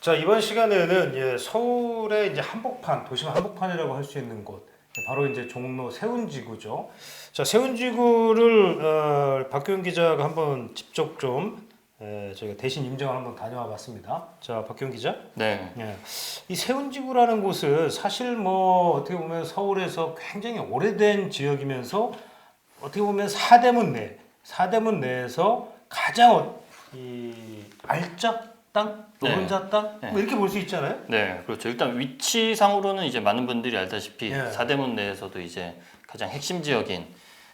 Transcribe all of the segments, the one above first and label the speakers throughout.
Speaker 1: 자, 이번 시간에는 서울의 이제 한복판, 도심 한복판이라고 할 수 있는 곳, 바로 이제 종로 세운지구죠. 자, 세운지구를 박규현 기자가 한번 직접 좀 저희가 대신 임정을 한번 다녀와 봤습니다. 자, 박규현 기자.
Speaker 2: 네.
Speaker 1: 이 세운지구라는 곳은 사실 뭐 어떻게 보면 서울에서 굉장히 오래된 지역이면서 어떻게 보면 사대문 내에서 가장 이 알짜 땅, 노른자 땅,
Speaker 2: 네.
Speaker 1: 뭐 이렇게 볼 수 있잖아요.
Speaker 2: 네, 그렇죠. 일단 위치상으로는 이제 많은 분들이 알다시피
Speaker 1: 예.
Speaker 2: 사대문 내에서도 이제 가장 핵심 지역인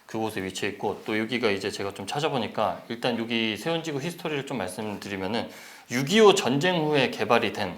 Speaker 2: 그곳에 위치해 있고, 또 여기가 이제 제가 좀 찾아보니까 일단 여기 세운지구 히스토리를 좀 말씀드리면은 6.25 전쟁 후에 개발이 된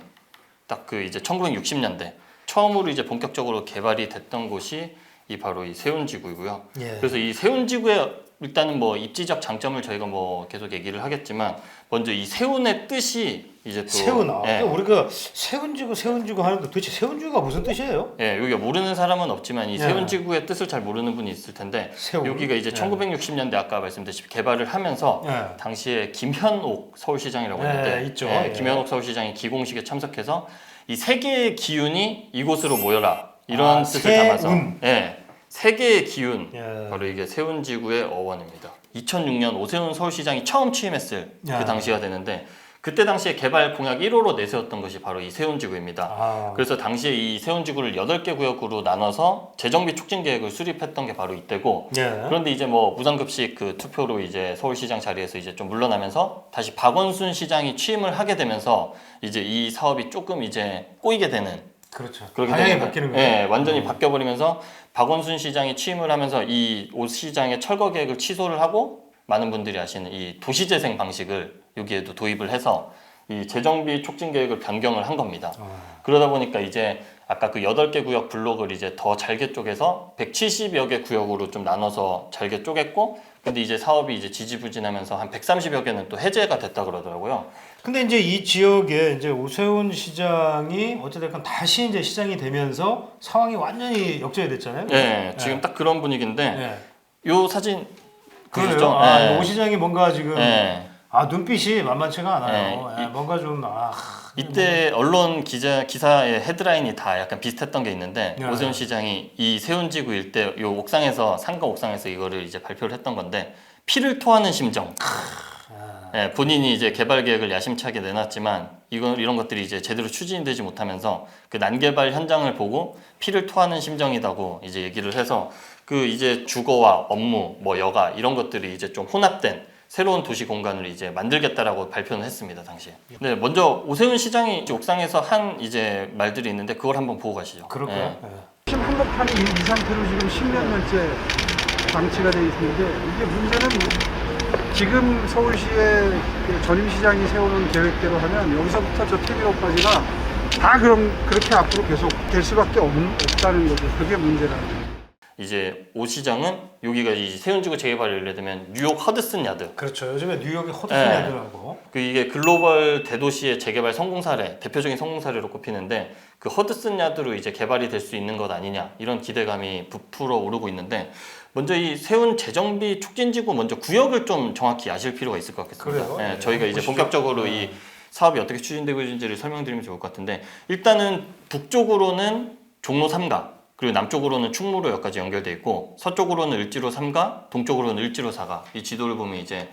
Speaker 2: 딱 그 이제 1960년대 처음으로 이제 본격적으로 개발이 됐던 곳이 이 바로 이 세운지구이고요.
Speaker 1: 예.
Speaker 2: 그래서 이 세운지구의 일단은 뭐 입지적 장점을 저희가 뭐 계속 얘기를 하겠지만, 먼저 이 세운의 뜻이 이제 또
Speaker 1: 세운아.
Speaker 2: 예,
Speaker 1: 우리가 세운지구 하는데 도대체 세운지구가 무슨 뜻이에요?
Speaker 2: 예, 여기가 모르는 사람은 없지만 이
Speaker 1: 예.
Speaker 2: 세운지구의 뜻을 잘 모르는 분이 있을 텐데,
Speaker 1: 세운.
Speaker 2: 여기가 이제
Speaker 1: 예.
Speaker 2: 1960년대 아까 말씀드렸듯이 개발을 하면서
Speaker 1: 예.
Speaker 2: 당시에 김현옥 서울시장이라고
Speaker 1: 예,
Speaker 2: 있는데,
Speaker 1: 있죠.
Speaker 2: 예,
Speaker 1: 예.
Speaker 2: 김현옥 서울시장이 기공식에 참석해서 이 세계의 기운이 이곳으로 모여라 이런 뜻을 담아서 세계의 기운,
Speaker 1: 예.
Speaker 2: 바로 이게 세운지구의 어원입니다. 2006년 오세훈 서울시장이 처음 취임했을
Speaker 1: 야.
Speaker 2: 그 당시가 되는데, 그때 당시에 개발 공약 1호로 내세웠던 것이 바로 이 세운지구입니다.
Speaker 1: 아.
Speaker 2: 그래서 당시에 이 세운지구를 8개 구역으로 나눠서 재정비 촉진 계획을 수립했던 게 바로 이때고,
Speaker 1: 예.
Speaker 2: 그런데 이제 뭐 무상급식 그 투표로 이제 서울시장 자리에서 이제 좀 물러나면서 다시 박원순 시장이 취임을 하게 되면서 이제 이 사업이 조금 이제 꼬이게 되는,
Speaker 1: 그렇죠.
Speaker 2: 그렇게
Speaker 1: 방향이
Speaker 2: 되면,
Speaker 1: 바뀌는 거예요.
Speaker 2: 예, 완전히 바뀌어버리면서 박원순 시장이 취임을 하면서 이 오 시장의 철거 계획을 취소를 하고, 많은 분들이 아시는 이 도시재생 방식을 여기에도 도입을 해서 이 재정비 촉진 계획을 변경을 한 겁니다. 그러다 보니까 이제 아까 그 8개 구역 블록을 이제 더 잘게 쪼개서 170여 개 구역으로 좀 나눠서 잘게 쪼갰고, 근데 이제 사업이 이제 지지부진하면서 한 130여 개는 또 해제가 됐다 그러더라고요.
Speaker 1: 근데 이제 이 지역에 이제 오세훈 시장이 어찌됐건 다시 이제 시장이 되면서 상황이 완전히 역전이 됐잖아요.
Speaker 2: 예, 지금 딱 그런 분위기인데,
Speaker 1: 예.
Speaker 2: 요 사진
Speaker 1: 그래요.
Speaker 2: 보시죠?
Speaker 1: 아,
Speaker 2: 예.
Speaker 1: 오 시장이 뭔가 지금
Speaker 2: 예.
Speaker 1: 눈빛이 만만치가 않아요.
Speaker 2: 예.
Speaker 1: 예, 뭔가 좀
Speaker 2: 이때 언론 기사의 헤드라인이 다 약간 비슷했던 게 있는데,
Speaker 1: 네.
Speaker 2: 오세훈 시장이 이 세운지구 일대 요 옥상에서, 상가 옥상에서 이거를 이제 발표를 했던 건데, 피를 토하는 심정. 예, 본인이 이제 개발 계획을 야심차게 내놨지만 이런 것들이 이제 제대로 추진되지 못하면서 그 난개발 현장을 보고 피를 토하는 심정이라고 이제 얘기를 해서, 그 이제 주거와 업무, 뭐 여가 이런 것들이 이제 좀 혼합된 새로운 도시 공간을 이제 만들겠다라고 발표는 했습니다, 당시에. 네, 먼저 오세훈 시장이 옥상에서 한 이제 말들이 있는데, 그걸 한번 보고 가시죠.
Speaker 1: 그럴까요?
Speaker 2: 예.
Speaker 1: 예.
Speaker 3: 한복판이 이 상태로 지금 10몇 년째 방치가 돼 있는데, 이게 문제는 지금 서울시의 그 전임 시장이 세우는 계획대로 하면 여기서부터 저 TV로까지가 다 그렇게 앞으로 계속 될 수밖에 없다는 거죠. 그게 문제라는 거죠.
Speaker 2: 이제 오 시장은 여기가 이 세운지구 재개발을 예를 들면 뉴욕 허드슨 야드,
Speaker 1: 그렇죠. 요즘에 뉴욕의
Speaker 2: 예.
Speaker 1: 허드슨야드라고.
Speaker 2: 그 이게 글로벌 대도시의 재개발 성공 사례, 대표적인 성공 사례로 꼽히는데, 그 허드슨 야드로 이제 개발이 될 수 있는 것 아니냐, 이런 기대감이 부풀어 오르고 있는데, 먼저 이 세운 재정비 촉진지구 먼저 구역을 좀 정확히 아실 필요가 있을 것 같습니다.
Speaker 1: 그래요?
Speaker 2: 예,
Speaker 1: 네.
Speaker 2: 저희가 이제
Speaker 1: 보시죠.
Speaker 2: 본격적으로 이 사업이 어떻게 추진되고 있는지를 설명드리면 좋을 것 같은데, 일단은 북쪽으로는 종로 3가, 그리고 남쪽으로는 충무로역까지 연결돼 있고, 서쪽으로는 을지로 3가, 동쪽으로는 을지로 4가. 이 지도를 보면 이제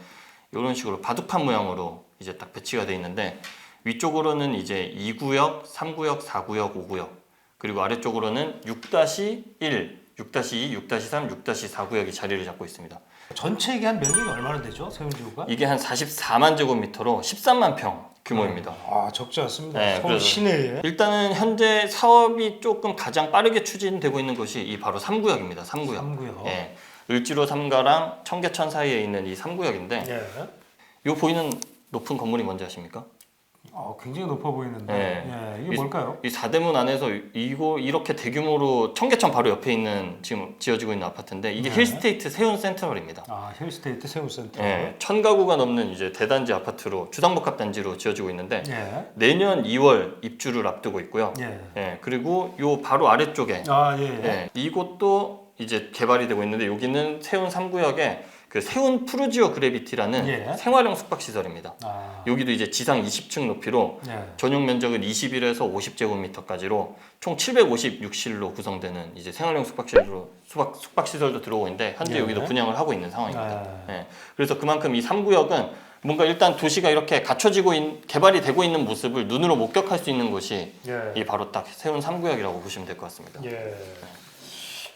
Speaker 2: 이런 식으로 바둑판 모양으로 이제 딱 배치가 돼 있는데, 위쪽으로는 이제 2구역, 3구역, 4구역, 5구역, 그리고 아래쪽으로는 6-1, 6-2, 6-3, 6-4구역이 자리를 잡고 있습니다.
Speaker 1: 전체 이게 한 면적이 얼마나 되죠? 세운지구가?
Speaker 2: 이게 한 44만 제곱미터로 13만 평 규모입니다.
Speaker 1: 적지 않습니다.
Speaker 2: 네,
Speaker 1: 서울
Speaker 2: 그래서
Speaker 1: 시내에.
Speaker 2: 일단은 현재 사업이 조금 가장 빠르게 추진되고 있는 곳이 이 바로 3구역입니다. 3구역.
Speaker 1: 3구역.
Speaker 2: 예. 을지로 3가랑 청계천 사이에 있는 이 3구역인데,
Speaker 1: 예.
Speaker 2: 요 보이는 높은 건물이 뭔지 아십니까?
Speaker 1: 굉장히 높아 보이는데.
Speaker 2: 네.
Speaker 1: 예. 이게 뭘까요?
Speaker 2: 이 사대문 안에서 이렇게 대규모로 청계천 바로 옆에 있는 지금 지어지고 있는 아파트인데, 이게
Speaker 1: 네.
Speaker 2: 힐스테이트 세운 센트럴입니다.
Speaker 1: 힐스테이트 세운센터.
Speaker 2: 예, 1000가구가 넘는 이제 대단지 아파트로, 주상복합 단지로 지어지고 있는데,
Speaker 1: 예.
Speaker 2: 내년 2월 입주를 앞두고 있고요.
Speaker 1: 예.
Speaker 2: 예, 그리고 요 바로 아래쪽에
Speaker 1: 예.
Speaker 2: 이곳도 이제 개발이 되고 있는데, 여기는 세운 3구역에 그 세운 푸르지오 그래비티라는
Speaker 1: 예.
Speaker 2: 생활형 숙박 시설입니다.
Speaker 1: 아.
Speaker 2: 여기도 이제 지상 20층 높이로
Speaker 1: 예.
Speaker 2: 전용 면적은 21에서 50제곱미터까지로 총 756실로 구성되는 이제 생활형 숙박시설도 들어오고 있는데 현재
Speaker 1: 예.
Speaker 2: 여기도 분양을 하고 있는 상황입니다.
Speaker 1: 아.
Speaker 2: 예. 그래서 그만큼 이 3구역은 뭔가 일단 도시가 이렇게 갖춰지고 개발이 되고 있는 모습을 눈으로 목격할 수 있는 곳이
Speaker 1: 예.
Speaker 2: 이 바로 딱 세운 3구역이라고 보시면 될 것 같습니다.
Speaker 1: 예.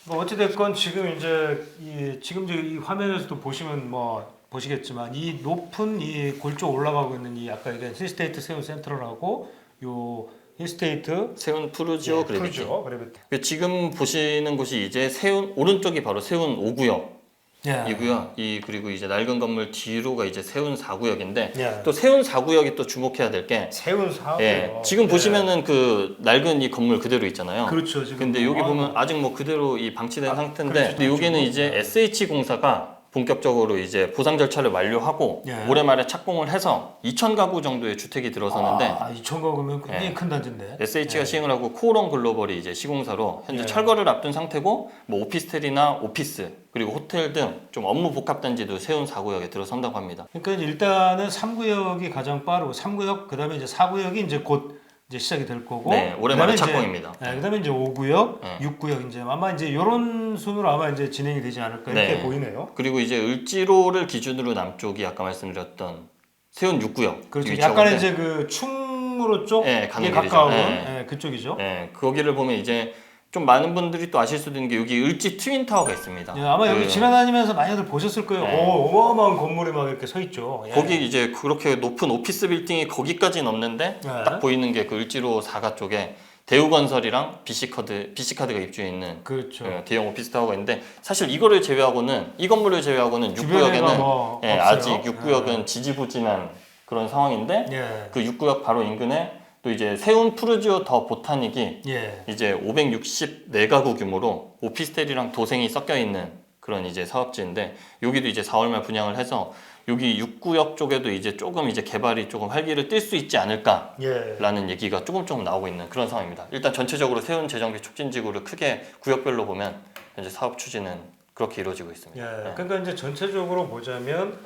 Speaker 1: 뭐 어찌됐건 지금 이제 지금 이 화면에서도 보시면 뭐 보시겠지만 이 높은 이 골 쪽 올라가고 있는 이 아까 얘기한 힐스테이트 세운 센트럴하고 요 힐스테이트
Speaker 2: 세운 푸르지오 그래비티.
Speaker 1: 푸르지오 그래비티.
Speaker 2: 지금 보시는 곳이 이제 세운 오른쪽이 바로 세운 5구역.
Speaker 1: 예.
Speaker 2: 이고요. 그리고 이제 낡은 건물 뒤로가 이제 세운 4구역인데
Speaker 1: 예.
Speaker 2: 또 세운 4구역이 또 주목해야 될 게
Speaker 1: 세운 사업.
Speaker 2: 지금 보시면은 그 낡은 이 건물 그대로 있잖아요.
Speaker 1: 그렇죠. 지금
Speaker 2: 근데 여기 보면 아직 뭐 그대로 이 방치된 상태인데
Speaker 1: 그렇죠.
Speaker 2: 근데 여기는 이제 SH공사가 본격적으로 이제 보상 절차를 완료하고
Speaker 1: 예.
Speaker 2: 올해 말에 착공을 해서 2,000가구 정도의 주택이 들어서는데
Speaker 1: 2천 가구면 굉장히
Speaker 2: 예.
Speaker 1: 큰 단지인데.
Speaker 2: SH가 시행을 하고 코오롱 글로벌이 이제 시공사로 현재
Speaker 1: 예.
Speaker 2: 철거를 앞둔 상태고 뭐 오피스텔이나 오피스 그리고 호텔 등 좀 업무 복합 단지도 세운 4구역에 들어선다고 합니다.
Speaker 1: 그러니까 이제 일단은 3구역이 가장 빠르고 3구역 그다음에 이제 4구역이 이제 곧 이제 시작이 될 거고.
Speaker 2: 네, 올해 말에 착공입니다.
Speaker 1: 그다음에 이제 5구역,
Speaker 2: 네.
Speaker 1: 6구역 이제 아마 이제 이런 순으로 아마 이제 진행이 되지 않을까 이렇게
Speaker 2: 네.
Speaker 1: 보이네요.
Speaker 2: 그리고 이제 을지로를 기준으로 남쪽이 아까 말씀드렸던 세운 6구역.
Speaker 1: 그렇죠. 약간 이제 그 충무로 쪽에
Speaker 2: 네, 가는
Speaker 1: 가까운
Speaker 2: 길이죠.
Speaker 1: 예, 그쪽이죠.
Speaker 2: 거기를 보면 이제 좀 많은 분들이 또 아실 수도 있는 게 여기 을지 트윈타워가 있습니다.
Speaker 1: 예, 아마 여기 지나다니면서 많이들 보셨을 거예요.
Speaker 2: 네.
Speaker 1: 어마어마한 건물이 막 이렇게 서 있죠. 예.
Speaker 2: 거기 이제 그렇게 높은 오피스 빌딩이 거기까지는 없는데
Speaker 1: 네.
Speaker 2: 딱 보이는 게 그 을지로 4가 쪽에 대우건설이랑 BC카드가 입주해 있는
Speaker 1: 그렇죠.
Speaker 2: 대형 오피스 타워가 있는데 사실 이거를 제외하고는 이 건물을 제외하고는
Speaker 1: 주변에가
Speaker 2: 6구역에는
Speaker 1: 뭐 없어요.
Speaker 2: 아직 6구역은 지지부진한 그런 상황인데
Speaker 1: 예.
Speaker 2: 그 6구역 바로 인근에 또 이제 세운 푸르지오 더 보타닉이
Speaker 1: 예.
Speaker 2: 이제 564가구 규모로 오피스텔이랑 도생이 섞여 있는 그런 이제 사업지인데 여기도 이제 4월 말 분양을 해서 여기 6구역 쪽에도 이제 조금 이제 개발이 조금 활기를 띨 수 있지 않을까라는
Speaker 1: 예.
Speaker 2: 얘기가 조금 나오고 있는 그런 상황입니다. 일단 전체적으로 세운 재정비 촉진지구를 크게 구역별로 보면 현재 사업 추진은 그렇게 이루어지고 있습니다.
Speaker 1: 예. 그러니까 이제 전체적으로 보자면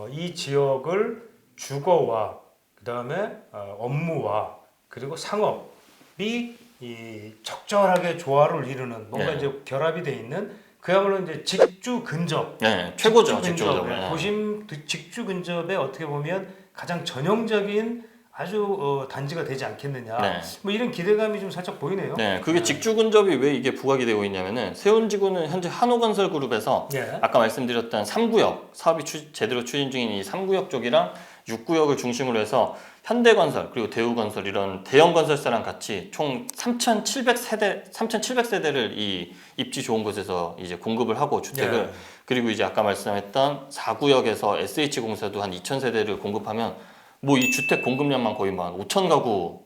Speaker 1: 이 지역을 주거와 그다음에 업무와 그리고 상업이 이 적절하게 조화를 이루는 뭔가
Speaker 2: 예.
Speaker 1: 이제 결합이 돼 있는 그야말로 이제 직주 근접.
Speaker 2: 네, 최고죠.
Speaker 1: 직주
Speaker 2: 직접적으로.
Speaker 1: 근접에, 도심 직주 근접에 어떻게 보면 가장 전형적인 아주 단지가 되지 않겠느냐.
Speaker 2: 네.
Speaker 1: 뭐 이런 기대감이 좀 살짝 보이네요.
Speaker 2: 네, 그게 직주 근접이 왜 이게 부각이 되고 있냐면은 세운지구는 현재 한호건설그룹에서
Speaker 1: 예.
Speaker 2: 아까 말씀드렸던 3구역 사업이 제대로 추진 중인 이 3구역 쪽이랑 6구역을 중심으로 해서 현대건설 그리고 대우건설 이런 대형 건설사랑 같이 총 3,700세대를 이 입지 좋은 곳에서 이제 공급을 하고 주택을
Speaker 1: 예.
Speaker 2: 그리고 이제 아까 말씀했던 4구역에서 SH공사도 한 2,000세대를 공급하면 뭐 이 주택 공급량만 거의 뭐 한 5,000가구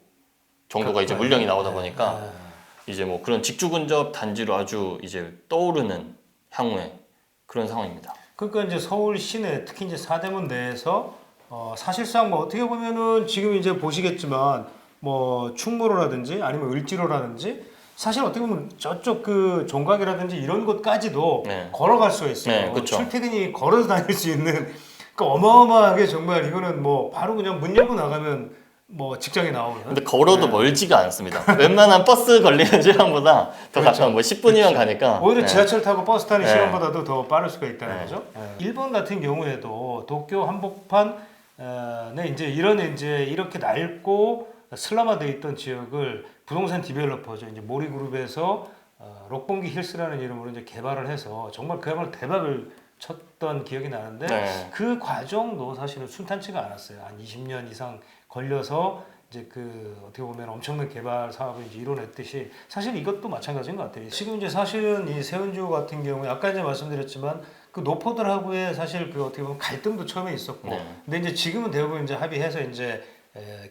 Speaker 2: 정도가 이제 물량이 나오다 보니까 이제 뭐 그런 직주 근접 단지로 아주 이제 떠오르는 향후에 그런 상황입니다.
Speaker 1: 그러니까 이제 서울 시내 특히 이제 사대문 내에서 사실상 뭐 어떻게 보면은 지금 이제 보시겠지만 뭐 충무로라든지 아니면 을지로라든지 사실 어떻게 보면 저쪽 그 종각이라든지 이런 곳까지도
Speaker 2: 네.
Speaker 1: 걸어갈 수가 있어요.
Speaker 2: 네, 그쵸.
Speaker 1: 출퇴근이 걸어서 다닐 수 있는 그러니까 어마어마하게 정말 이거는 뭐 바로 그냥 문 열고 나가면 뭐 직장에 나오는.
Speaker 2: 근데 걸어도
Speaker 1: 네.
Speaker 2: 멀지가 않습니다. 웬만한 버스 걸리는 시간보다 더
Speaker 1: 그렇죠.
Speaker 2: 가까운 뭐 10분이면 가니까
Speaker 1: 오히려
Speaker 2: 네.
Speaker 1: 지하철 타고 버스 타는
Speaker 2: 네.
Speaker 1: 시간보다도 더 빠를 수가 있다는
Speaker 2: 네.
Speaker 1: 거죠. 일본 같은 경우에도 도쿄 한복판에 이제 이런 이제 이렇게 낡고 슬럼화되어 있던 지역을 부동산 디벨로퍼죠. 이제 모리그룹에서 록봉기 힐스라는 이름으로 이제 개발을 해서 정말 그야말로 대박을 쳤던 기억이 나는데
Speaker 2: 네.
Speaker 1: 그 과정도 사실은 순탄치가 않았어요. 한 20년 이상 걸려서 이제 그 어떻게 보면 엄청난 개발 사업을 이제 이뤄냈듯이 사실 이것도 마찬가지인 것 같아요. 지금 이제 사실은 이 세운지구 같은 경우에 아까 이제 말씀드렸지만 그 노포들하고의 사실 그 어떻게 보면 갈등도 처음에 있었고,
Speaker 2: 네.
Speaker 1: 근데 이제 지금은 대부분 이제 합의해서 이제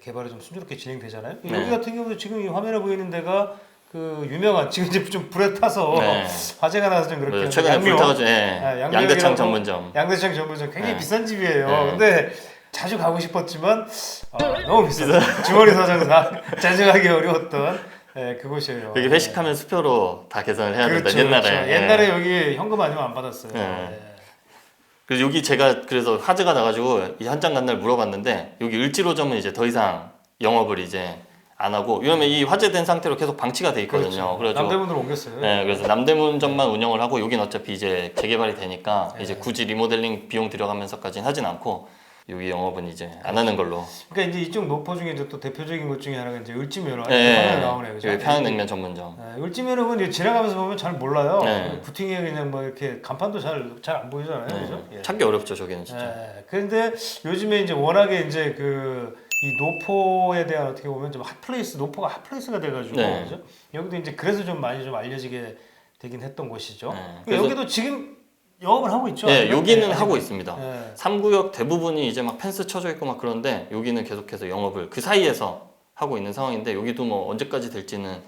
Speaker 1: 개발이 좀 순조롭게 진행되잖아요.
Speaker 2: 네.
Speaker 1: 여기 같은 경우도 지금 이 화면에 보이는 데가 그 유명한 지금 이제 좀 불에 타서
Speaker 2: 네.
Speaker 1: 화제가 나서 좀 그렇게
Speaker 2: 최근에 불타가지고
Speaker 1: 양명이라고
Speaker 2: 양대창 전문점.
Speaker 1: 양대창 전문점 굉장히
Speaker 2: 네.
Speaker 1: 비싼 집이에요.
Speaker 2: 네.
Speaker 1: 근데 자주 가고 싶었지만 너무 비싸요. 주머니 사정은 짜증하기 어려웠던 그곳이에요.
Speaker 2: 여기 회식하면 수표로 다 계산을 해야 된다.
Speaker 1: 그렇죠,
Speaker 2: 옛날에.
Speaker 1: 그렇죠.
Speaker 2: 예.
Speaker 1: 옛날에 여기 현금 아니면 안 받았어요.
Speaker 2: 네.
Speaker 1: 네.
Speaker 2: 그래서 여기 제가 그래서 화제가 나가지고 이 현장 간 날 물어봤는데 여기 을지로점은 이제 더 이상 영업을 이제 안 하고 왜냐면 이 화제된 상태로 계속 방치가 돼 있거든요.
Speaker 1: 그렇죠. 남대문으로 옮겼어요.
Speaker 2: 네, 그래서 남대문점만 운영을 하고 여긴 어차피 이제 재개발이 되니까 이제 굳이 리모델링 비용 들여가면서까지는 하진 않고 여기 영업은 이제 안 하는 걸로.
Speaker 1: 그러니까 이제 이쪽 노포 중에 이제 또 대표적인 것 중에 하나가 이제 을지면허
Speaker 2: 네,
Speaker 1: 나오네요. 그죠?
Speaker 2: 여기 평양냉면 전문점.
Speaker 1: 네, 을지면허는 이제 지나가면서 보면 잘 몰라요.
Speaker 2: 네.
Speaker 1: 부팅에 그냥 뭐 이렇게 간판도 잘 안 보이잖아요.
Speaker 2: 네,
Speaker 1: 그죠? 예.
Speaker 2: 찾기 어렵죠 저기는 진짜.
Speaker 1: 네. 그런데 요즘에 이제 워낙에 이제 그 이 노포에 대한 어떻게 보면 좀 핫플레이스, 노포가 핫플레이스가 돼가지고
Speaker 2: 네.
Speaker 1: 그죠? 여기도 이제 그래서 좀 많이 좀 알려지게 되긴 했던 곳이죠.
Speaker 2: 네.
Speaker 1: 그러니까
Speaker 2: 그래서-
Speaker 1: 여기도 지금 영업을 하고 있죠.
Speaker 2: 네,
Speaker 1: 아직은?
Speaker 2: 여기는
Speaker 1: 네,
Speaker 2: 하고
Speaker 1: 아직은.
Speaker 2: 있습니다.
Speaker 1: 네.
Speaker 2: 3구역 대부분이 이제 막 펜스 쳐져 있고 막 그런데 여기는 계속해서 영업을 그 사이에서 하고 있는 상황인데 여기도 뭐 언제까지 될지는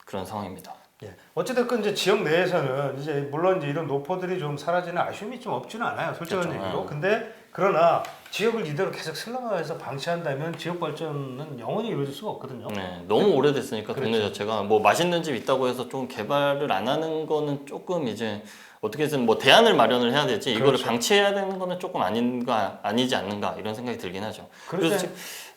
Speaker 2: 그런 상황입니다.
Speaker 1: 예. 어찌됐건 이제 지역 내에서는 이제 물론 이제 이런 노포들이 좀 사라지는 아쉬움이 좀 없지는 않아요. 솔직한
Speaker 2: 그렇죠.
Speaker 1: 얘기로.
Speaker 2: 네.
Speaker 1: 근데 그러나 지역을 이대로 계속 슬럼화해서 방치한다면 지역 발전은 영원히 이루어질 수가 없거든요.
Speaker 2: 네, 너무 오래됐으니까
Speaker 1: 그렇죠.
Speaker 2: 동네 자체가 뭐 맛있는 집 있다고 해서 좀 개발을 안 하는 거는 조금 이제 어떻게든 뭐 대안을 마련을 해야 되지 이거를
Speaker 1: 그렇죠.
Speaker 2: 방치해야 되는 거는 조금 아니지 않는가 이런 생각이 들긴 하죠.
Speaker 1: 그렇죠.
Speaker 2: 그래서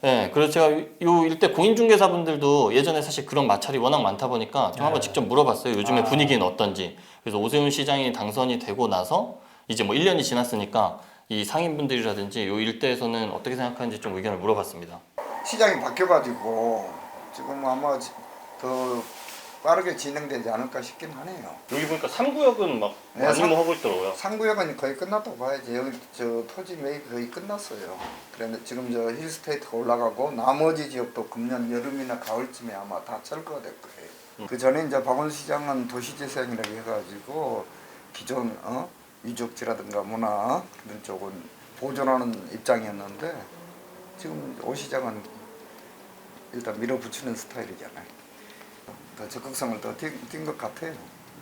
Speaker 2: 네, 그래서 제가 요 일대 공인중개사분들도 예전에 사실 그런 마찰이 워낙 많다 보니까 좀 한번 직접 물어봤어요. 요즘에 분위기는 어떤지. 그래서 오세훈 시장이 당선이 되고 나서 이제 뭐 1년이 지났으니까 이 상인분들이라든지 요 일대에서는 어떻게 생각하는지 좀 의견을 물어봤습니다.
Speaker 4: 시장이 바뀌어가지고 지금 아마 더 빠르게 진행되지 않을까 싶긴 하네요.
Speaker 2: 여기 보니까 3구역은 막
Speaker 4: 네,
Speaker 2: 많이
Speaker 4: 삼-
Speaker 2: 뭐 하고 있더라고요.
Speaker 4: 3구역은 거의 끝났다고 봐야지. 여기 저 토지 매입 거의 끝났어요. 그런데 지금 저 힐스테이트가 올라가고 나머지 지역도 금년 여름이나 가을쯤에 아마 다 철거가 될 거예요. 그 전에 이제 박원순 시장은 도시재생이라고 해가지고 기존 유적지라든가 문화 그런 쪽은 보존하는 입장이었는데 지금 오 시장은 일단 밀어붙이는 스타일이잖아요. 더 적극성을 더 띈 것 같아요.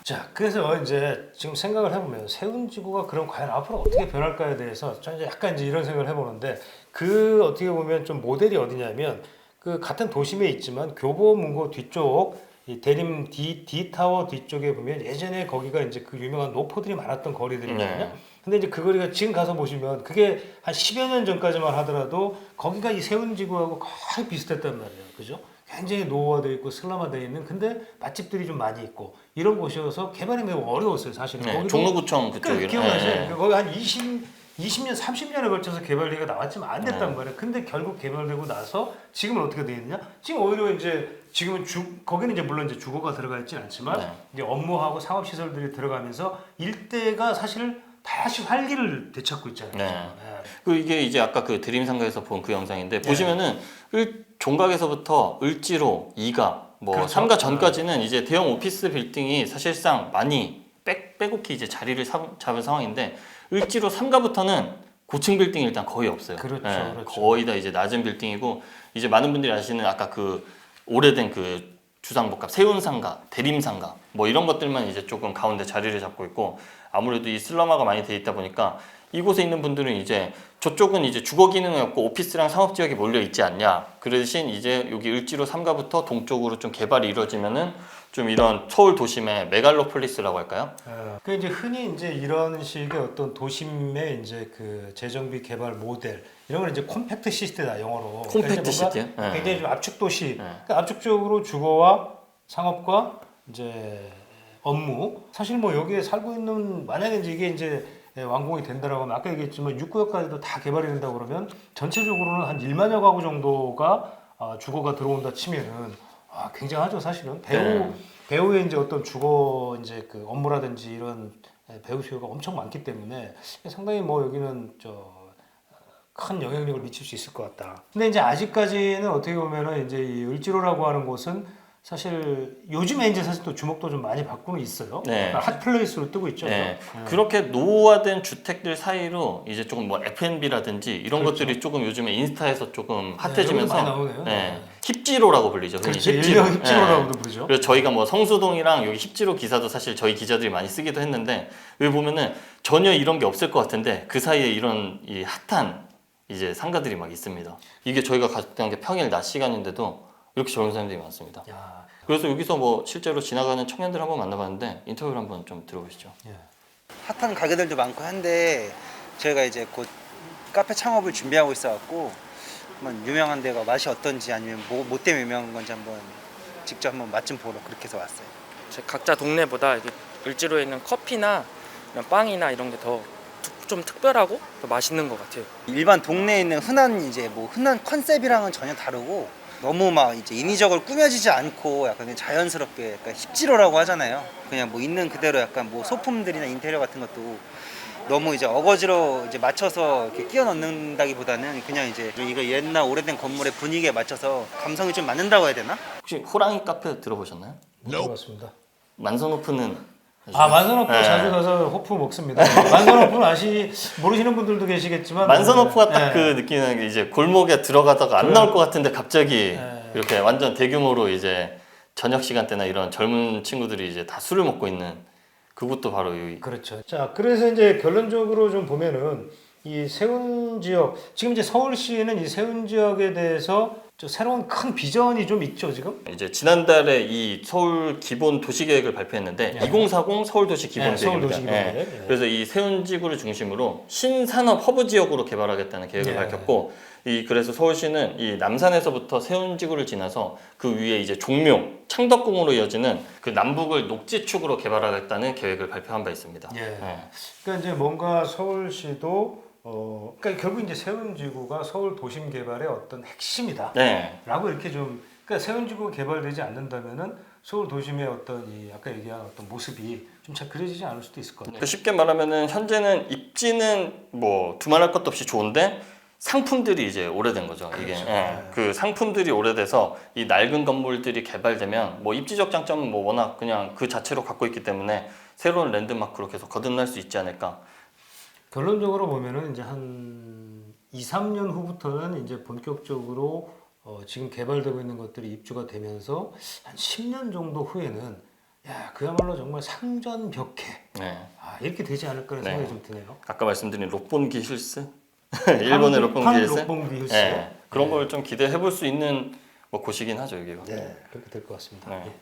Speaker 1: 자, 그래서 이제 지금 생각을 해보면 세운지구가 그럼 과연 앞으로 어떻게 변할까에 대해서 저는 이제 약간 이제 이런 생각을 해보는데 그 어떻게 보면 좀 모델이 어디냐면 그 같은 도심에 있지만 교보문고 뒤쪽 이 대림 D타워 뒤쪽에 보면 예전에 거기가 이제 그 유명한 노포들이 많았던 거리들이거든요.
Speaker 2: 네.
Speaker 1: 근데 이제 그 거리가 지금 가서 보시면 그게 한 10여 년 전까지만 하더라도 거기가 이 세운지구하고 거의 비슷했단 말이에요. 그죠? 굉장히 노후화되어 있고 슬럼화되어 있는 근데 맛집들이 좀 많이 있고 이런 곳이어서 개발이 매우 어려웠어요. 사실은.
Speaker 2: 네,
Speaker 1: 거기도
Speaker 2: 종로구청 그쪽이요.
Speaker 1: 기억나세요?
Speaker 2: 네.
Speaker 1: 거기 한 20년, 30년에 걸쳐서 개발비가 나왔지만 안 됐단
Speaker 2: 네.
Speaker 1: 말이에요. 근데 결국 개발되고 나서 지금은 어떻게 되어 있냐? 지금 오히려 이제 지금은 거기는 이제 물론 이제 주거가 들어가 있지는 않지만
Speaker 2: 네.
Speaker 1: 이제 업무하고 상업 시설들이 들어가면서 일대가 사실 다시 활기를 되찾고 있잖아요.
Speaker 2: 네.
Speaker 1: 네.
Speaker 2: 그 이게 이제 아까 그 드림상가에서 본 그 영상인데 보시면은 종각에서부터 을지로, 이가, 뭐
Speaker 1: 그렇죠.
Speaker 2: 3가 전까지는 이제 대형 오피스 빌딩이 사실상 많이 빼곡히 이제 자리를 잡은 상황인데 을지로 3가부터는 고층 빌딩이 일단 거의 없어요.
Speaker 1: 그렇죠,
Speaker 2: 네,
Speaker 1: 그렇죠.
Speaker 2: 거의 다 이제 낮은 빌딩이고 이제 많은 분들이 아시는 아까 그 오래된 그 주상복합, 세운상가, 대림상가 뭐 이런 것들만 이제 조금 가운데 자리를 잡고 있고 아무래도 이 슬럼화가 많이 돼 있다 보니까 이곳에 있는 분들은 이제 저쪽은 이제 주거 기능이 없고 오피스랑 상업 지역이 몰려 있지 않냐. 그 대신 이제 여기 을지로 3가부터 동쪽으로 좀 개발이 이루어지면은 좀 이런 서울 도심의 메갈로폴리스라고 할까요?
Speaker 1: 그 이제 흔히 이제 이런 식의 어떤 도심의 이제 그 재정비 개발 모델 이런 걸 이제 콤팩트 시티다 영어로.
Speaker 2: 콤팩트
Speaker 1: 그러니까 뭔가
Speaker 2: 시티? 네.
Speaker 1: 굉장히 좀 압축 도시. 그러니까 압축적으로 주거와 상업과 이제 업무. 사실 뭐 여기에 살고 있는 만약에 이제 이게 이제 완공이 된다라고 하면 아까 얘기했지만 6구역까지도 다 개발이 된다고 그러면 전체적으로는 한 1만여 가구 정도가 주거가 들어온다 치면은 굉장하죠 사실은. 배우의 이제 어떤 주거 이제 그 업무라든지 이런 배우 수요가 엄청 많기 때문에 상당히 뭐 여기는 큰 영향력을 미칠 수 있을 것 같다. 근데 이제 아직까지는 어떻게 보면은 이제 이 을지로라고 하는 곳은 사실 요즘에 이제 사실 또 주목도 좀 많이 받고는 있어요.
Speaker 2: 네.
Speaker 1: 핫플레이스로 뜨고 있죠.
Speaker 2: 네.
Speaker 1: 그죠?
Speaker 2: 그렇게 노후화된 주택들 사이로 이제 조금 뭐 F&B라든지 이런
Speaker 1: 그렇죠.
Speaker 2: 것들이 조금 요즘에 인스타에서 조금
Speaker 1: 여기도
Speaker 2: 핫해지면서
Speaker 1: 많이 나오네요.
Speaker 2: 네. 힙지로라고 불리죠. 흔히
Speaker 1: 그렇죠. 일명 힙지로라고도
Speaker 2: 네.
Speaker 1: 부르죠.
Speaker 2: 그래서 저희가 뭐 성수동이랑 여기 힙지로 기사도 사실 저희 기자들이 많이 쓰기도 했는데 여기 보면은 전혀 이런 게 없을 것 같은데 그 사이에 이런 이 핫한 이제 상가들이 막 있습니다. 이게 저희가 갔던 게 평일 낮 시간인데도 이렇게 젊은 사람들이 많습니다.
Speaker 1: 야,
Speaker 2: 그래서 여기서 뭐 실제로 지나가는 청년들 한번 만나봤는데 인터뷰를 한번 좀 들어보시죠.
Speaker 1: 예.
Speaker 5: 핫한 가게들도 많고 한데 저희가 이제 곧 카페 창업을 준비하고 있어갖고 한번 유명한 데가 맛이 어떤지 아니면 뭐 때문에 유명한 건지 한번 직접 한번 맛 좀 보러 그렇게 해서 왔어요.
Speaker 6: 각자 동네보다 이렇게 을지로에 있는 커피나 이런 빵이나 이런 게 더 좀 특별하고 더 맛있는 것 같아요.
Speaker 5: 일반 동네에 있는 흔한 컨셉이랑은 전혀 다르고 너무 막 이제 인위적으로 꾸며지지 않고 약간 그냥 자연스럽게 약간 힙지로라고 하잖아요. 그냥 뭐 있는 그대로 약간 뭐 소품들이나 인테리어 같은 것도 너무 이제 어거지로 이제 맞춰서 이렇게 끼워 넣는다기보다는 그냥 이제 이거 옛날 오래된 건물의 분위기에 맞춰서 감성이 좀 맞는다고 해야 되나?
Speaker 2: 혹시 호랑이 카페 들어보셨나요?
Speaker 1: 못 들어봤습니다.
Speaker 2: 만선호프는
Speaker 1: 만선호프
Speaker 2: 네.
Speaker 1: 자주 가서 호프 먹습니다. 만선호프는 모르시는 분들도 계시겠지만
Speaker 2: 만선호프가 딱
Speaker 1: 네.
Speaker 2: 그 느끼는 게 이제 골목에 들어가다가 안 나올 것 같은데 갑자기
Speaker 1: 네.
Speaker 2: 이렇게 완전 대규모로 이제 저녁 시간대나 이런 젊은 친구들이 이제 다 술을 먹고 있는 그곳도 바로 여기.
Speaker 1: 그렇죠. 자, 그래서 이제 결론적으로 좀 보면은 이 세운 지역, 지금 이제 서울시는 이 세운 지역에 대해서 저 새로운 큰 비전이 좀 있죠, 지금?
Speaker 2: 이제 지난달에 이 서울 기본 도시계획을 발표했는데
Speaker 1: 네.
Speaker 2: 2040 서울도시 기본
Speaker 1: 네,
Speaker 2: 계획입니다.
Speaker 1: 서울도시 기본 계획. 네.
Speaker 2: 그래서 이 세운지구를 중심으로 신산업 허브 지역으로 개발하겠다는 계획을
Speaker 1: 네.
Speaker 2: 밝혔고, 그래서 서울시는 이 남산에서부터 세운지구를 지나서 그 위에 이제 종묘, 창덕궁으로 이어지는 그 남북을 녹지축으로 개발하겠다는 계획을 발표한 바 있습니다.
Speaker 1: 예.
Speaker 2: 네.
Speaker 1: 그러니까 이제 뭔가 서울시도 그러니까 결국 이제 세운지구가 서울 도심 개발의 어떤 핵심이다.
Speaker 2: 네.
Speaker 1: 라고 이렇게 좀 그러니까 세운지구가 개발되지 않는다면은 서울 도심의 어떤 이 아까 얘기한 어떤 모습이 좀 잘 그려지지 않을 수도 있을 것 같아요.
Speaker 2: 그 쉽게 말하면은 현재는 입지는 뭐 두말할 것도 없이 좋은데 상품들이 이제 오래된 거죠. 이게
Speaker 1: 그렇죠.
Speaker 2: 그 상품들이 오래돼서 이 낡은 건물들이 개발되면 뭐 입지적 장점은 뭐 워낙 그냥 그 자체로 갖고 있기 때문에 새로운 랜드마크로 계속 거듭날 수 있지 않을까.
Speaker 1: 결론적으로 보면은 이제 한 2, 3년 후부터는 이제 본격적으로 지금 개발되고 있는 것들이 입주가 되면서 한 10년 정도 후에는 야, 그야말로 정말 상전벽해.
Speaker 2: 네.
Speaker 1: 이렇게 되지 않을까라는
Speaker 2: 네.
Speaker 1: 생각이 좀 드네요.
Speaker 2: 아까 말씀드린 록본기 힐스, 일본의 록본기 힐스,
Speaker 1: 록본기 힐스.
Speaker 2: 네. 그런 걸 좀 기대해 볼 수 있는 뭐 곳이긴 하죠 여기가.
Speaker 1: 네, 그렇게 될 것 같습니다.
Speaker 2: 네.
Speaker 1: 예.